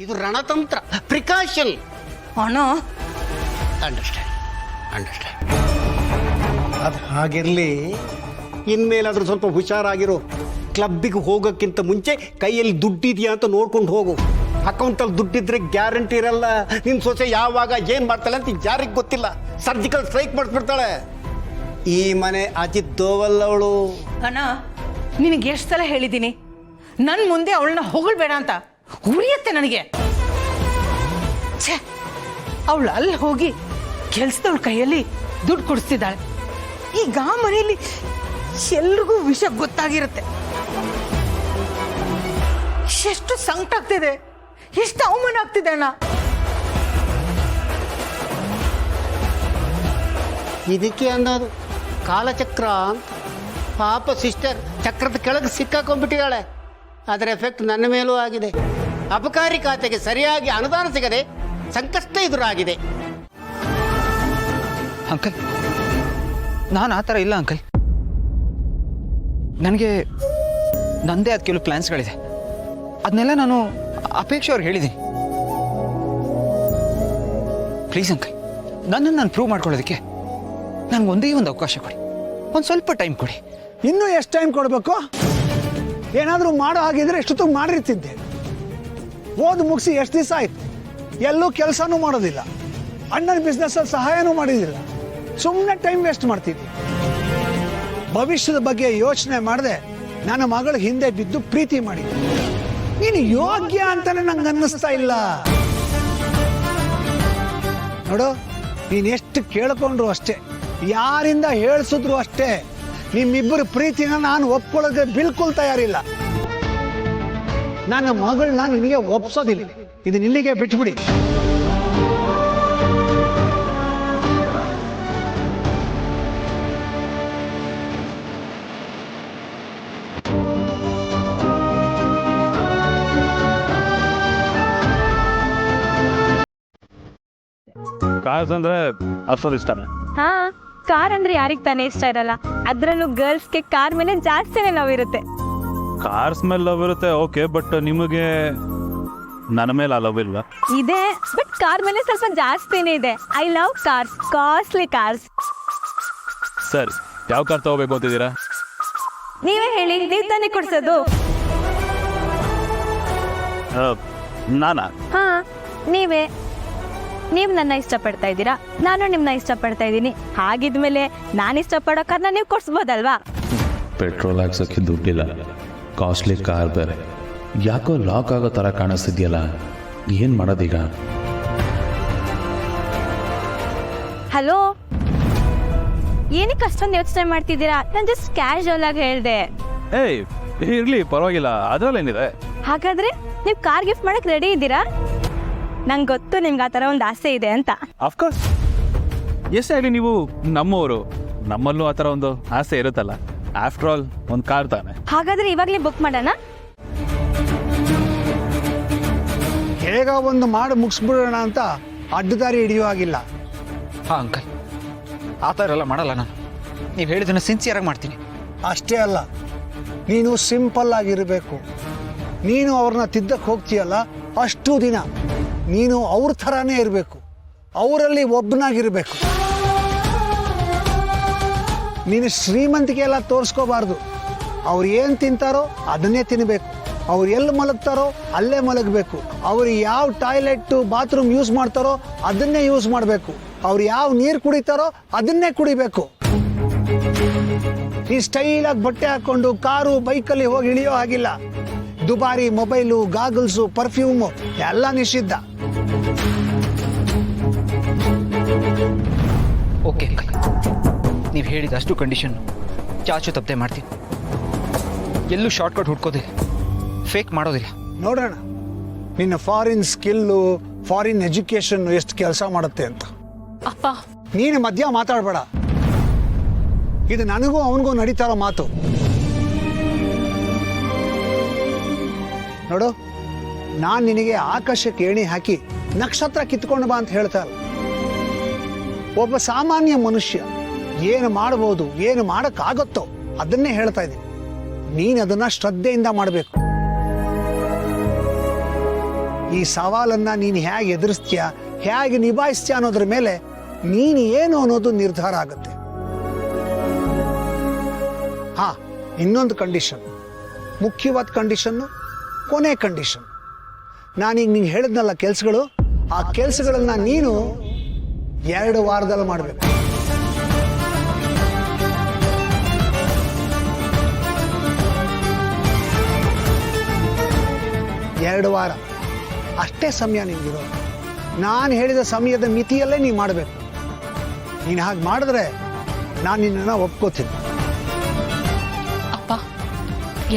ಇದು ರಣತಂತ್ರ, ಪ್ರಿಕಾಷನ್. ಅಣ್ಣ ಅಂಡರ್ಸ್ಟ್ಯಾಂಡ್. ಅದು ಹಾಗಿರಲಿ, ಇನ್ಮೇಲಾದ್ರೂ ಸ್ವಲ್ಪ ಹುಷಾರಾಗಿರೋ. ಕ್ಲಬ್ಬಿಗೆ ಹೋಗೋಕ್ಕಿಂತ ಮುಂಚೆ ಕೈಯಲ್ಲಿ ದುಡ್ಡಿದೆಯಾ ಅಂತ ನೋಡ್ಕೊಂಡು ಹೋಗು. ಅಕೌಂಟಲ್ಲಿ ದುಡ್ಡಿದ್ರೆ ಗ್ಯಾರಂಟಿ ಇರಲ್ಲ. ನಿನ್ನ ಸೊಸೆ ಯಾವಾಗ ಏನು ಮಾಡ್ತಾಳೆ ಅಂತ ಯಾರಿಗೆ ಗೊತ್ತಿಲ್ಲ. ಸರ್ಜಿಕಲ್ ಸ್ಟ್ರೈಕ್ ಮಾಡಿಸ್ಬಿಡ್ತಾಳೆ. ಈ ಮನೆ ಅಜಿತ್ ದೋವಲ್ ಅವಳು. ಅಣ್ಣ, ನಿನಗೆ ಎಷ್ಟು ಸಲ ಹೇಳಿದ್ದೀನಿ, ನನ್ನ ಮುಂದೆ ಅವಳನ್ನ ಹೊಗಳ್ಬೇಡ ಅಂತ. ಉರಿಯತ್ತೆ ನನಗೆ. ಛೇ, ಅವಳು ಅಲ್ಲಿ ಹೋಗಿ ಕೆಲ್ಸದವಳ ಕೈಯಲ್ಲಿ ದುಡ್ಡು ಕೊಡಿಸ್ತಿದ್ದಾಳೆ. ಈಗ ಮನೆಯಲ್ಲಿ ಎಲ್ರಿಗೂ ವಿಷಯ ಗೊತ್ತಾಗಿರುತ್ತೆ. ಎಷ್ಟು ಸಂಕಟ ಆಗ್ತಿದೆ, ಎಷ್ಟು ಅವಮಾನ ಆಗ್ತಿದೆ ಅಣ್ಣ. ಇದಕ್ಕೆ ಅನ್ನೋದು ಕಾಲಚಕ್ರ ಅಂತ. ಪಾಪ ಸಿಸ್ಟರ್ ಚಕ್ರದ ಕೆಳಗೆ ಸಿಕ್ಕಾಕೊಂಡ್ಬಿಟ್ಟಿದ್ದಾಳೆ. ಅದರ ಎಫೆಕ್ಟ್ ನನ್ನ ಮೇಲೂ ಆಗಿದೆ. ಅಬಕಾರಿ ಖಾತೆಗೆ ಸರಿಯಾಗಿ ಅನುದಾನ ಸಿಗದೆ ಸಂಕಷ್ಟ ಎದುರಾಗಿದೆ. ಅಂಕಲ್, ನಾನು ಆ ಥರ ಇಲ್ಲ ಅಂಕಲ್. ನನಗೆ ನನ್ನದೇ ಆದ ಕೆಲವು ಪ್ಲ್ಯಾನ್ಸ್ಗಳಿದೆ. ಅದನ್ನೆಲ್ಲ ನಾನು ಅಪೇಕ್ಷೆ ಅವ್ರಿಗೆ ಹೇಳಿದ್ದೀನಿ. ಪ್ಲೀಸ್ ಅಂಕಲ್, ನನ್ನನ್ನು ನಾನು ಪ್ರೂವ್ ಮಾಡ್ಕೊಳ್ಳೋದಕ್ಕೆ ನನಗೆ ಒಂದೇ ಒಂದು ಅವಕಾಶ ಕೊಡಿ. ಒಂದು ಸ್ವಲ್ಪ ಟೈಮ್ ಕೊಡಿ. ಇನ್ನೂ ಎಷ್ಟು ಟೈಮ್ ಕೊಡಬೇಕು? ಏನಾದರೂ ಮಾಡೋ ಹಾಗಿದ್ರೆ ಎಷ್ಟೊತ್ತಿಗೆ ಮಾಡಿರ್ತಿದ್ದೆ. ಓದು ಮುಗಿಸಿ ಎಷ್ಟು ದಿವಸ ಆಯ್ತು? ಎಲ್ಲೂ ಕೆಲಸನೂ ಮಾಡೋದಿಲ್ಲ, ಅಣ್ಣನ ಬಿಸ್ನೆಸ್ಸಲ್ಲಿ ಸಹಾಯನೂ ಮಾಡಿದಿಲ್ಲ. ಸುಮ್ಮನೆ ಟೈಮ್ ವೇಸ್ಟ್ ಮಾಡ್ತಿದ್ದೆ. ಭವಿಷ್ಯದ ಬಗ್ಗೆ ಯೋಚನೆ ಮಾಡದೆ ನನ್ನ ಮಗಳ ಹಿಂದೆ ಬಿದ್ದು ಪ್ರೀತಿ ಮಾಡಿದ್ದೆ. ನೀನು ಯೋಗ್ಯ ಅಂತಾನೆ ನಂಗೆ ಅನ್ನಿಸ್ತಾ ಇಲ್ಲ. ನೋಡು, ನೀನು ಎಷ್ಟು ಕೇಳ್ಕೊಂಡ್ರು ಅಷ್ಟೇ, ಯಾರಿಂದ ಹೇಳಿಸಿದ್ರು ಅಷ್ಟೇ, ನಿಮ್ಮಿಬ್ಬರು ಪ್ರೀತಿನ ನಾನು ಒಪ್ಕೊಳ್ಳೋಕೆ ಬಿಲ್ಕುಲ್ ತಯಾರಿಲ್ಲ. ನನ್ನ ಮಗಳನ್ನ ನಿನಗೆ ಒಪ್ಸೋದಿಲ್ಲ. ಇದು ಇಲ್ಲಿಗೆ ಬಿಟ್ಬಿಡಿ. ಕಾರ್ಸ್ ಅಂದ್ರೆ ಅಷ್ಟೊಂದು ಇಷ್ಟನೇ. ಹಾ, ಕಾರ್ ಅಂದ್ರೆ ಯಾರಿಗೆ ತಾನೇ ಇಷ್ಟ ಇರಲ್ಲ. ಅದ್ರಲ್ಲೂ ಗರ್ಲ್ಸ್ಗೆ ಕಾರ್ ಮೇಲೆ ಜಾಸ್ತಿನೇ ಲವ್ ಇರುತ್ತೆ. ಕಾರ್ಸ್ ಮೇಲೆ ಲವ್ ಇರುತ್ತೆ, ಓಕೆ, ಬಟ್ ನಿಮಗೆ ನನ್ನ ಮೇಲೆ ಆ ಲವ್ ಇಲ್ವಾ? ಇದೆ, ಬಟ್ ಕಾರ್ ಮೇಲೆ ಸ್ವಲ್ಪ ಜಾಸ್ತಿನೇ ಇದೆ. I love cars, costly cars. ಸರಿ, ಯಾವ ಕಾರ್ ತಗೋಬೇಕು ಅಂತಿದ್ದೀರಾ? ನೀವೇ ಹೇಳಿ, ನೀವು ತಾನೇ ಕೊಡ್ಸೋದು. ನಾನಾ? ಹಾ, ನೀವೇ. ನೀವು ನನ್ನ ಇಷ್ಟಪಡ್ತಾ ಇದ್ದೀರಾ, ನಾನು ನಿಮ್ಮನ್ನ ಇಷ್ಟಪಡ್ತಾ ಇದ್ದೀನಿ. ಹಾಗಿದ್ಮೇಲೆ ನಾನು ಇಷ್ಟಪಡೋ ಕಾರ್ನ ನೀವು ಕೊಡ್ಸ್ಬೋದಲ್ವಾ? ಪೆಟ್ರೋಲ್ ಹಾಕ್ಸೋಕ್ಕೆ ದುಡ್ಡಿಲ್ಲ, ಕಾಸ್ಟ್ಲಿ ಕಾರ್ ಬೇರೆ. ಯಾಕೋ ಲಾಕ್ ಆಗೋ ಥರ ಕಾಣಿಸ್ತಿದ್ಯಲ್ಲ, ಏನು ಮಾಡೋದೀಗ? ಹಲೋ, ಏನಕ್ಕೆ ಅಷ್ಟೊಂದು ಯೋಚನೆ ಮಾಡ್ತಿದ್ದೀರಾ? ನಾನು ಜಸ್ಟ್ ಕ್ಯಾಶುವಲ್ ಆಗಿ ಹೇಳಿದೆ. ಏಯ್, ಇರ್ಲಿ, ಪರವಾಗಿಲ್ಲ, ಅದರಲ್ಲೇನಿದೆ. ಹಾಗಾದ್ರೆ ನೀವು ಕಾರ್ ಗಿಫ್ಟ್ ಮಾಡಕ್ ರೆಡಿ ಇದ್ದೀರಾ? ನಂಗೆ ಗೊತ್ತು ನಿಮ್ಗೆ ಆ ಥರ ಒಂದು ಆಸೆ ಇದೆ ಅಂತ. ಅಫ್ಕೋರ್ಸ್, ಎಷ್ಟೇ ಆಗಲಿ ನೀವು ನಮ್ಮವರು, ನಮ್ಮಲ್ಲೂ ಆ ಥರ ಒಂದು ಆಸೆ ಇರುತ್ತಲ್ಲ. ಆಫ್ಟರ್ ಆಲ್ ಒಂದು ಕಾರ್ ತಾನೆ. ಹಾಗಾದ್ರೆ ಇವಾಗಲೇ ಬುಕ್ ಮಾಡೋಣ. ಹೇಗ ಒಂದು ಮಾಡಿ ಮುಗಿಸ್ಬಿಡೋಣ ಅಂತ ಅಡ್ಡದಾರಿ ಹಿಡಿಯೋ ಆಗಿಲ್ಲ. ಹಾಂ ಅಂಕಲ್, ಆ ಥರ ಎಲ್ಲ ಮಾಡಲ್ಲ ನಾನು. ನೀವು ಹೇಳಿದ್ದನ್ನು ಸಿನ್ಸಿಯರಾಗಿ ಮಾಡ್ತೀನಿ. ಅಷ್ಟೇ ಅಲ್ಲ, ನೀನು ಸಿಂಪಲ್ ಆಗಿರಬೇಕು. ನೀನು ಅವ್ರನ್ನ ತಿದ್ದಕ್ಕೆ ಹೋಗ್ತೀಯಲ್ಲ, ಅಷ್ಟು ದಿನ ನೀನು ಅವ್ರ ಥರನೇ ಇರಬೇಕು, ಅವರಲ್ಲಿ ಒಬ್ಬನಾಗಿರಬೇಕು. ನೀನು ಶ್ರೀಮಂತಿಕೆ ಎಲ್ಲ ತೋರಿಸ್ಕೋಬಾರ್ದು. ಅವ್ರು ಏನು ತಿಂತಾರೋ ಅದನ್ನೇ ತಿನ್ನಬೇಕು, ಅವ್ರು ಎಲ್ಲಿ ಮಲಗ್ತಾರೋ ಅಲ್ಲೇ ಮಲಗಬೇಕು, ಅವ್ರು ಯಾವ ಟಾಯ್ಲೆಟ್ಟು ಬಾತ್ರೂಮ್ ಯೂಸ್ ಮಾಡ್ತಾರೋ ಅದನ್ನೇ ಯೂಸ್ ಮಾಡಬೇಕು, ಅವ್ರು ಯಾವ ನೀರು ಕುಡಿತಾರೋ ಅದನ್ನೇ ಕುಡಿಬೇಕು. ಈ ಸ್ಟೈಲಾಗಿ ಬಟ್ಟೆ ಹಾಕ್ಕೊಂಡು ಕಾರು ಬೈಕಲ್ಲಿ ಹೋಗಿ ಇಳಿಯೋ ಹಾಗಿಲ್ಲ. ದುಬಾರಿ ಮೊಬೈಲು, ಗಾಗಲ್ಸು, ಪರ್ಫ್ಯೂಮು ಎಲ್ಲ ನಿಷಿದ್ಧ. ಓಕೆ ಅಂಕಲ್, ನೀವು ಹೇಳಿದ ಅಷ್ಟು ಕಂಡೀಷನ್ ಚಾಚು ತಪ್ಪದೆ ಮಾಡ್ತೀನಿ. ಎಲ್ಲೂ ಶಾರ್ಟ್ಕಟ್ ಹುಡ್ಕೋದಿಲ್ಲ, ಫೇಕ್ ಮಾಡೋದಿಲ್ಲ. ನೋಡೋಣ ನಿನ್ನ ಫಾರಿನ್ ಸ್ಕಿಲ್ಲು, ಫಾರಿನ್ ಎಜುಕೇಶನ್ ಎಷ್ಟು ಕೆಲಸ ಮಾಡುತ್ತೆ ಅಂತ. ಅಪ್ಪ, ನೀನು ಮಧ್ಯ ಮಾತಾಡಬೇಡ. ಇದು ನನಗೂ ಅವನಿಗೂ ನಡೀತಾರೋ ಮಾತು. ನೋಡು, ನಾನು ನಿನಗೆ ಆಕಾಶಕ್ಕೆ ಏಣಿ ಹಾಕಿ ನಕ್ಷತ್ರ ಕಿತ್ಕೊಂಡು ಬಾ ಅಂತ ಹೇಳ್ತಾ ಇಲ್ಲ. ಒಬ್ಬ ಸಾಮಾನ್ಯ ಮನುಷ್ಯ ಏನು ಮಾಡ್ಬೋದು, ಏನು ಮಾಡೋಕ್ಕಾಗತ್ತೋ ಅದನ್ನೇ ಹೇಳ್ತಾ ಇದ್ದೀನಿ. ನೀನು ಅದನ್ನ ಶ್ರದ್ಧೆಯಿಂದ ಮಾಡಬೇಕು. ಈ ಸವಾಲನ್ನು ನೀನು ಹೇಗೆ ಎದುರಿಸ್ತೀಯ, ಹೇಗೆ ನಿಭಾಯಿಸ್ತೀಯ ಅನ್ನೋದ್ರ ಮೇಲೆ ನೀನು ಏನು ಅನ್ನೋದು ನಿರ್ಧಾರ ಆಗುತ್ತೆ. ಹಾ, ಇನ್ನೊಂದು ಕಂಡೀಷನ್, ಮುಖ್ಯವಾದ ಕಂಡೀಷನ್ನು, ಕೊನೆ ಕಂಡೀಷನ್. ನಾನೀಗ ನಿಂಗೆ ಹೇಳಿದ್ನಲ್ಲ ಕೆಲಸಗಳು, ಆ ಕೆಲಸಗಳನ್ನ ನೀನು 2 ವಾರದಲ್ಲಿ ಮಾಡಬೇಕು. 2 ವಾರ ಅಷ್ಟೇ ಸಮಯ ನಿನ್ಗಿರೋದು. ನಾನು ಹೇಳಿದ ಸಮಯದ ಮಿತಿಯಲ್ಲೇ ನೀವು ಮಾಡಬೇಕು. ನೀನು ಹಾಗೆ ಮಾಡಿದ್ರೆ ನಾನು ನಿನ್ನನ್ನು ಒಪ್ಕೋತೀನಿ. ಅಪ್ಪ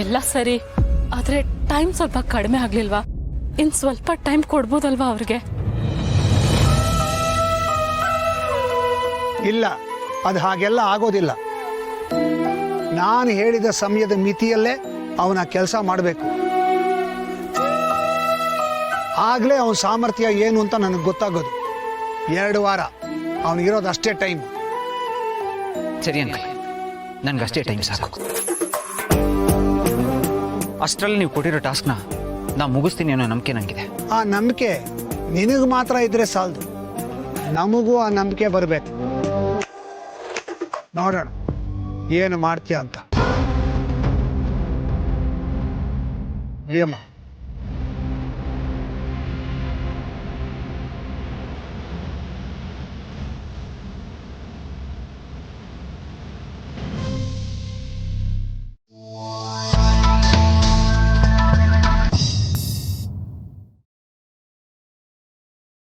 ಎಲ್ಲ ಸರಿ, ಆದರೆ ಟೈಮ್ ಸ್ವಲ್ಪ ಕಡಿಮೆ ಆಗ್ಲಿಲ್ವಾ? ಇನ್ನು ಸ್ವಲ್ಪ ಟೈಮ್ ಕೊಡ್ಬೋದಲ್ವಾ ಅವ್ರಿಗೆ? ಇಲ್ಲ, ಅದು ಹಾಗೆಲ್ಲ ಆಗೋದಿಲ್ಲ. ನಾನು ಹೇಳಿದ ಸಮಯದ ಮಿತಿಯಲ್ಲೇ ಅವನ ಕೆಲಸ ಮಾಡಬೇಕು. ಆಗಲೇ ಅವನ ಸಾಮರ್ಥ್ಯ ಏನು ಅಂತ ನನಗೆ ಗೊತ್ತಾಗೋದು. 2 ವಾರ ಅವನಿಗಿರೋದು ಅಷ್ಟೇ ಟೈಮ್. ಸರಿ ಅಂಕಲ್, ನನಗಷ್ಟೇ ಟೈಮ್ ಸಾಕು. ಅಷ್ಟರಲ್ಲಿ ನೀವು ಕೊಟ್ಟಿರೋ ಟಾಸ್ಕ್ನ ನಾ ಮುಗಿಸ್ತೀನಿ ಅನ್ನೋ ನಂಬಿಕೆ ನನಗಿದೆ. ಆ ನಂಬಿಕೆ ನಿನಗೆ ಮಾತ್ರ ಇದ್ರೆ ಸಾಲದು, ನಮಗೂ ಆ ನಂಬಿಕೆ ಬರಬೇಕು. ನೋಡೋಣ ಏನು ಮಾಡ್ತೀಯ ಅಂತ. ಏಮ್ಮ